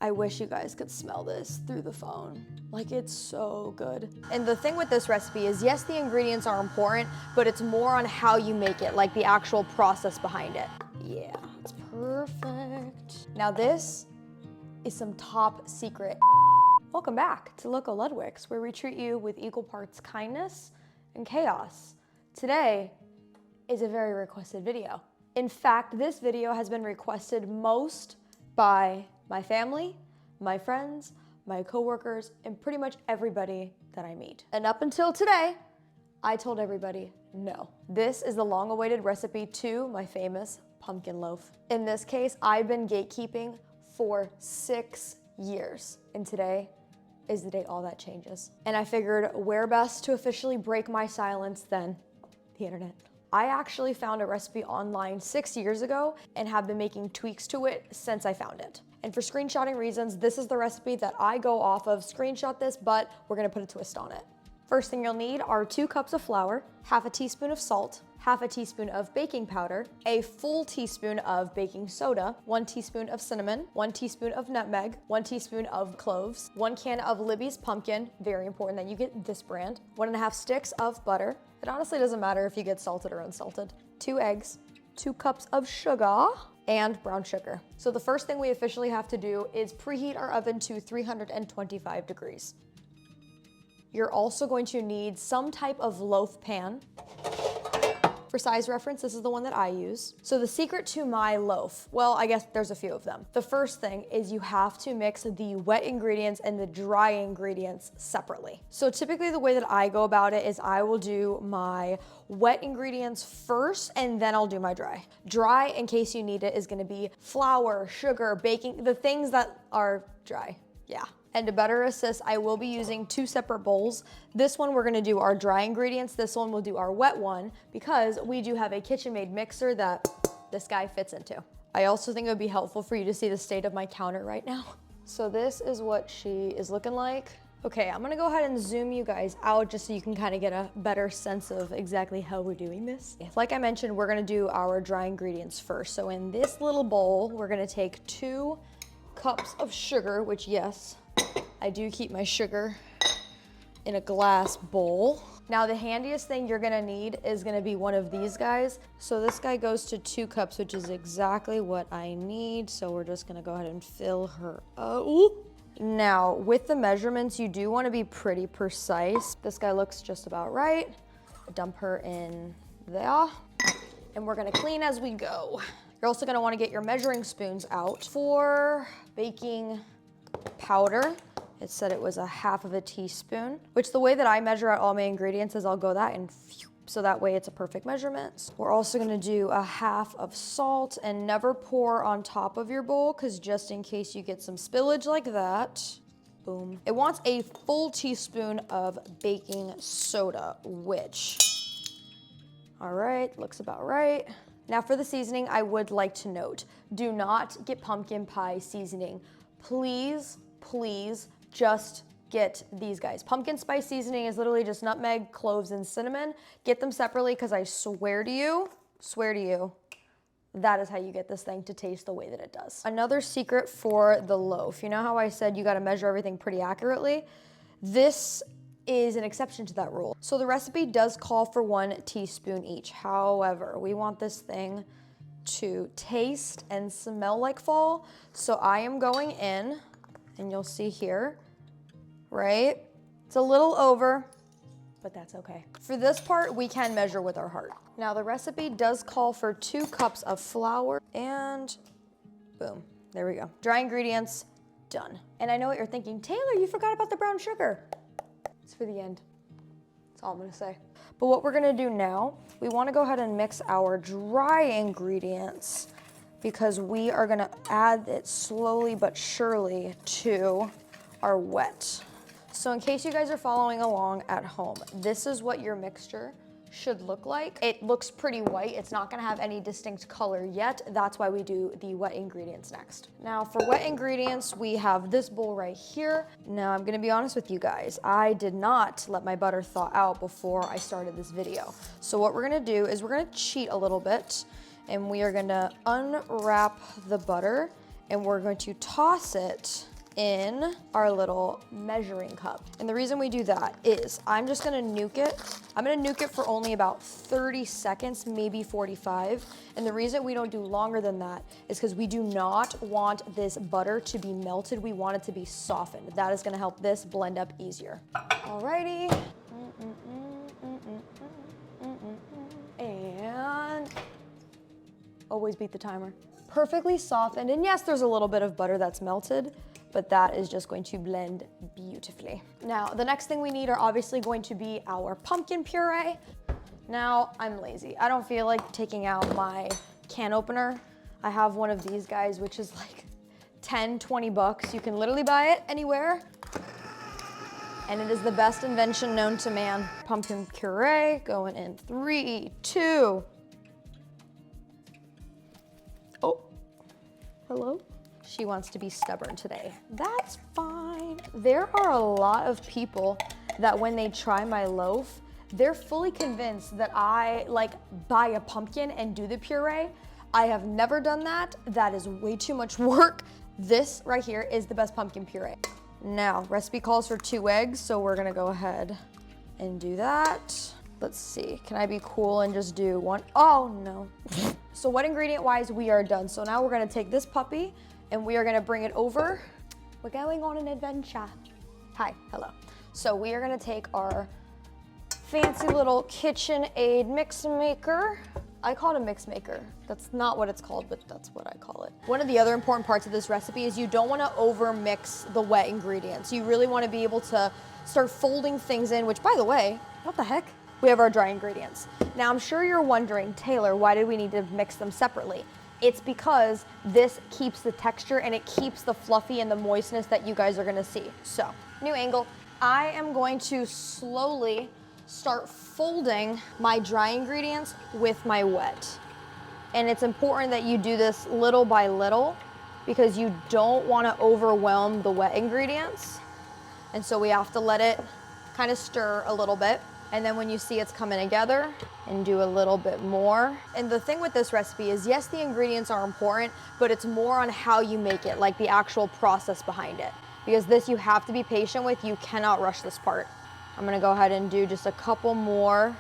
I wish you guys could smell this through the phone. Like, it's so good. And the thing with this recipe is, yes, the ingredients are important, but it's more on how you make it, like the actual process behind it. Yeah, it's perfect. Now this is some top secret. Welcome back to Loco Ludwig's, where we treat you with equal parts kindness and chaos. Today is a very requested video. In fact, this video has been requested most by my family, my friends, my coworkers, and pretty much everybody that I meet. And up until today, I told everybody no. This is the long-awaited recipe to my famous pumpkin loaf. In this case, I've been gatekeeping for 6 years, and today is the day all that changes. And I figured where best to officially break my silence than the internet. I actually found a recipe online 6 years ago and have been making tweaks to it since I found it. And for screenshotting reasons, this is the recipe that I go off of. Screenshot this, but we're gonna put a twist on it. First thing you'll need are 2 cups of flour, half a teaspoon of salt, half a teaspoon of baking powder, a full teaspoon of baking soda, 1 teaspoon of cinnamon, 1 teaspoon of nutmeg, 1 teaspoon of cloves, 1 can of Libby's pumpkin, very important that you get this brand, 1.5 sticks of butter. It honestly doesn't matter if you get salted or unsalted. 2 eggs, 2 cups of sugar, and brown sugar. So the first thing we officially have to do is preheat our oven to 325 degrees. You're also going to need some type of loaf pan. For size reference, this is the one that I use. So the secret to my loaf, well, I guess there's a few of them. The first thing is you have to mix the wet ingredients and the dry ingredients separately. So typically the way that I go about it is I will do my wet ingredients first and then I'll do my dry. Dry, in case you need it, is gonna be flour, sugar, baking, the things that are dry, yeah. And to better assist, I will be using 2 separate bowls. This one, we're gonna do our dry ingredients. This one, we'll do our wet one because we do have a kitchen-made mixer that this guy fits into. I also think it would be helpful for you to see the state of my counter right now. So this is what she is looking like. Okay, I'm gonna go ahead and zoom you guys out just so you can kind of get a better sense of exactly how we're doing this. Like I mentioned, we're gonna do our dry ingredients first. So in this little bowl, we're gonna take 2 cups of sugar, which yes, I do keep my sugar in a glass bowl. Now the handiest thing you're gonna need is gonna be one of these guys. So this guy goes to 2 cups, which is exactly what I need. So we're just gonna go ahead and fill her up. Ooh. Now with the measurements, you do wanna be pretty precise. This guy looks just about right. Dump her in there. And we're gonna clean as we go. You're also gonna wanna get your measuring spoons out. For baking powder, it said it was 1/2 teaspoon, which the way that I measure out all my ingredients is I'll go that and so that way it's a perfect measurement. We're also gonna do 1/2 of salt and never pour on top of your bowl because just in case you get some spillage like that, boom. It wants a full teaspoon of baking soda, which, all right, looks about right. Now for the seasoning, I would like to note, do not get pumpkin pie seasoning. Please, please just get these guys. Pumpkin spice seasoning is literally just nutmeg, cloves, and cinnamon. Get them separately because I swear to you, that is how you get this thing to taste the way that it does. Another secret for the loaf. You know how I said you gotta measure everything pretty accurately? This is an exception to that rule. So the recipe does call for 1 teaspoon each. However, we want this thing to taste and smell like fall. So I am going in, and you'll see here, right? It's a little over, but that's okay. For this part, we can measure with our heart. Now the recipe does call for 2 cups of flour and boom, there we go. Dry ingredients, done. And I know what you're thinking, Taylor, you forgot about the brown sugar. It's for the end, that's all I'm gonna say. But what we're gonna do now, we wanna go ahead and mix our dry ingredients because we are gonna add it slowly but surely to our wet. So in case you guys are following along at home, this is what your mixture should look like. It looks pretty white. It's not gonna have any distinct color yet. That's why we do the wet ingredients next. Now for wet ingredients, we have this bowl right here. Now I'm gonna be honest with you guys. I did not let my butter thaw out before I started this video. So what we're gonna do is we're gonna cheat a little bit and we are gonna unwrap the butter and we're going to toss it in our little measuring cup. And the reason we do that is I'm just gonna nuke it. I'm gonna nuke it for only about 30 seconds, maybe 45. And the reason we don't do longer than that is because we do not want this butter to be melted. We want it to be softened. That is gonna help this blend up easier. Alrighty. And always beat the timer. Perfectly softened, and yes, there's a little bit of butter that's melted, but that is just going to blend beautifully. Now, the next thing we need are obviously going to be our pumpkin puree. Now, I'm lazy. I don't feel like taking out my can opener. I have one of these guys, which is like 10, 20 bucks. You can literally buy it anywhere. And it is the best invention known to man. Pumpkin puree going in 3, 2. Oh, hello? She wants to be stubborn today. That's fine. There are a lot of people that when they try my loaf, they're fully convinced that I buy a pumpkin and do the puree. I have never done that. That is way too much work. This right here is the best pumpkin puree. Now, recipe calls for 2 eggs, so we're gonna go ahead and do that. Let's see, can I be cool and just do 1? Oh no. So what ingredient-wise, we are done. So now we're gonna take this puppy and we are gonna bring it over. We're going on an adventure. Hi, hello. So we are gonna take our fancy little KitchenAid mix maker. I call it a mix maker. That's not what it's called, but that's what I call it. One of the other important parts of this recipe is you don't wanna over mix the wet ingredients. You really wanna be able to start folding things in, which by the way, what the heck? We have our dry ingredients. Now I'm sure you're wondering, Taylor, why did we need to mix them separately? It's because this keeps the texture and it keeps the fluffy and the moistness that you guys are gonna see. So, new angle. I am going to slowly start folding my dry ingredients with my wet. And it's important that you do this little by little because you don't wanna overwhelm the wet ingredients. And so we have to let it kind of stir a little bit. And then when you see it's coming together, and do a little bit more. And the thing with this recipe is, yes, the ingredients are important, but it's more on how you make it, like the actual process behind it. Because this you have to be patient with, you cannot rush this part. I'm gonna go ahead and do just a couple more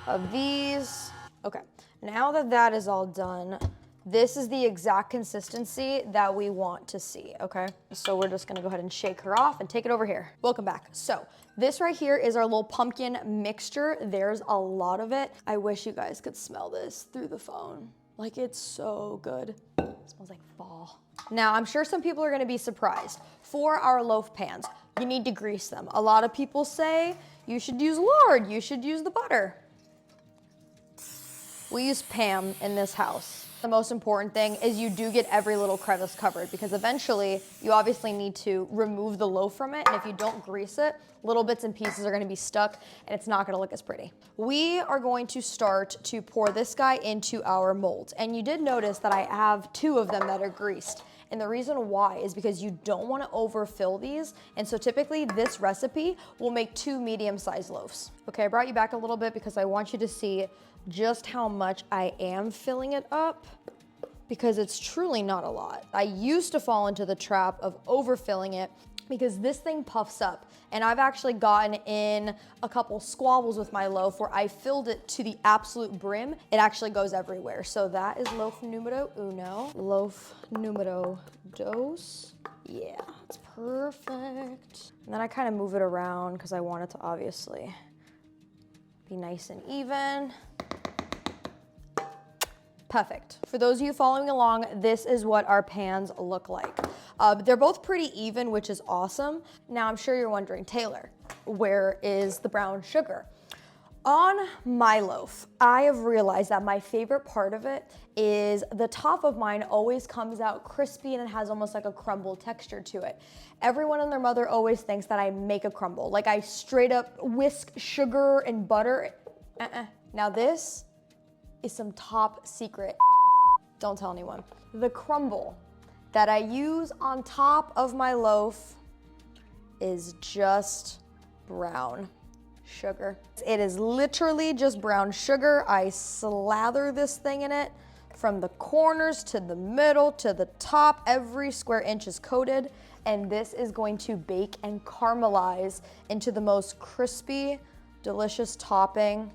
of these. Okay, now that that is all done, this is the exact consistency that we want to see, okay? So we're just gonna go ahead and shake her off and take it over here. Welcome back. So this right here is our little pumpkin mixture. There's a lot of it. I wish you guys could smell this through the phone. Like, it's so good. It smells like fall. Now, I'm sure some people are gonna be surprised. For our loaf pans, you need to grease them. A lot of people say you should use lard, you should use the butter. We use Pam in this house. The most important thing is you do get every little crevice covered because eventually you obviously need to remove the loaf from it, and if you don't grease it, little bits and pieces are gonna be stuck and it's not gonna look as pretty. We are going to start to pour this guy into our molds, and you did notice that I have 2 of them that are greased. And the reason why is because you don't wanna overfill these, and so typically this recipe will make 2 medium-sized loaves. Okay, I brought you back a little bit because I want you to see just how much I am filling it up, because it's truly not a lot. I used to fall into the trap of overfilling it because this thing puffs up, and I've actually gotten in a couple squabbles with my loaf where I filled it to the absolute brim. It actually goes everywhere. So that is loaf numero uno. Loaf numero dos. Yeah, it's perfect. And then I kind of move it around because I want it to obviously be nice and even. Perfect. For those of you following along, this is what our pans look like. They're both pretty even, which is awesome. Now I'm sure you're wondering, Taylor, where is the brown sugar? On my loaf, I have realized that my favorite part of it is the top of mine always comes out crispy and it has almost like a crumble texture to it. Everyone and their mother always thinks that I make a crumble, like I straight up whisk sugar and butter. Now this is some top secret. Don't tell anyone. The crumble that I use on top of my loaf is just brown sugar. It is literally just brown sugar. I slather this thing in it, From the corners to the middle to the top, every square inch is coated. And this is going to bake and caramelize into the most crispy, delicious topping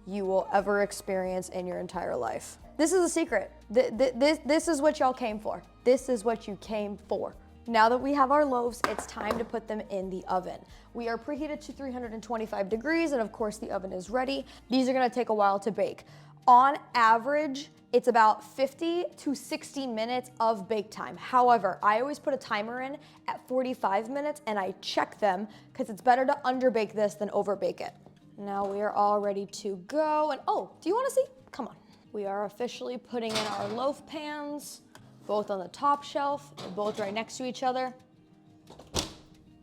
you will ever experience in your entire life. This is a secret. This is what y'all came for. This is what you came for. Now that we have our loaves, it's time to put them in the oven. We are preheated to 325 degrees, and of course the oven is ready. These are gonna take a while to bake. On average, it's about 50 to 60 minutes of bake time. However, I always put a timer in at 45 minutes and I check them because it's better to underbake this than overbake it. Now we are all ready to go. And oh, do you wanna see? Come on. We are officially putting in our loaf pans, both on the top shelf, both right next to each other.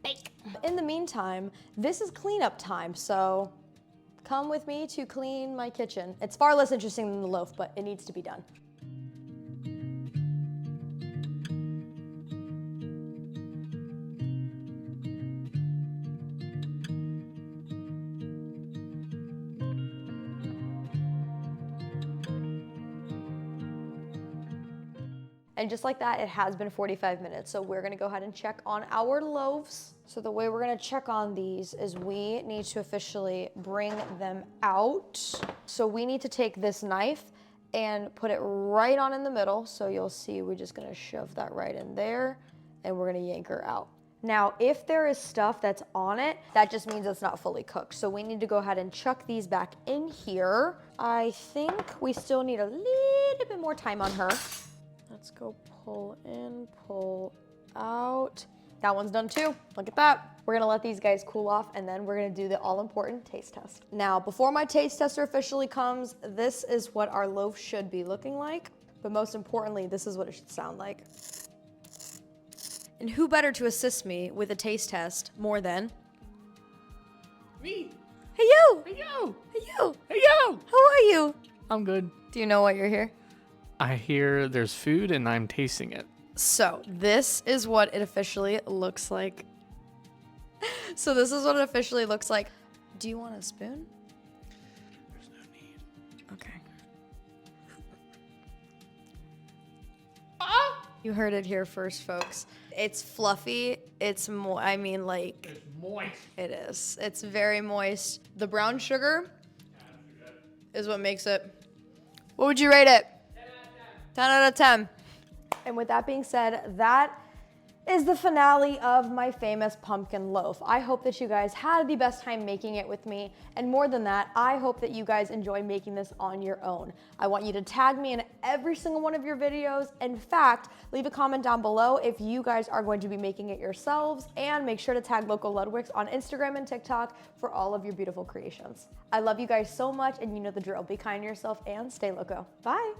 Bake. In the meantime, this is cleanup time, so come with me to clean my kitchen. It's far less interesting than the loaf, but it needs to be done. And just like that, it has been 45 minutes. So we're gonna go ahead and check on our loaves. So the way we're gonna check on these is we need to officially bring them out. So we need to take this knife and put it right on in the middle. So you'll see we're just gonna shove that right in there and we're gonna yank her out. Now, if there is stuff that's on it, that just means it's not fully cooked. So we need to go ahead and chuck these back in here. I think we still need a little bit more time on her. Let's go pull in, pull out. That one's done too. Look at that. We're gonna let these guys cool off and then we're gonna do the all-important taste test. Now, before my taste tester officially comes, this is what our loaf should be looking like. But most importantly, this is what it should sound like. And who better to assist me with a taste test more than me? Hey you! Hey yo! Hey you! Hey yo! How are you? I'm good. Do you know why you're here? I hear there's food and I'm tasting it. So this is what it officially looks like. So this is what it officially looks like. Do you want a spoon? There's no need. Okay. Ah! You heard it here first, folks. It's fluffy. It's like It's moist. it is. It's very moist. The brown sugar is what makes it. What would you rate it? 10 out of 10. And with that being said, that is the finale of my famous pumpkin loaf. I hope that you guys had the best time making it with me. And more than that, I hope that you guys enjoy making this on your own. I want you to tag me in every single one of your videos. In fact, leave a comment down below if you guys are going to be making it yourselves, and make sure to tag Loco Ludwig's on Instagram and TikTok for all of your beautiful creations. I love you guys so much, and you know the drill. Be kind to yourself and stay loco. Bye.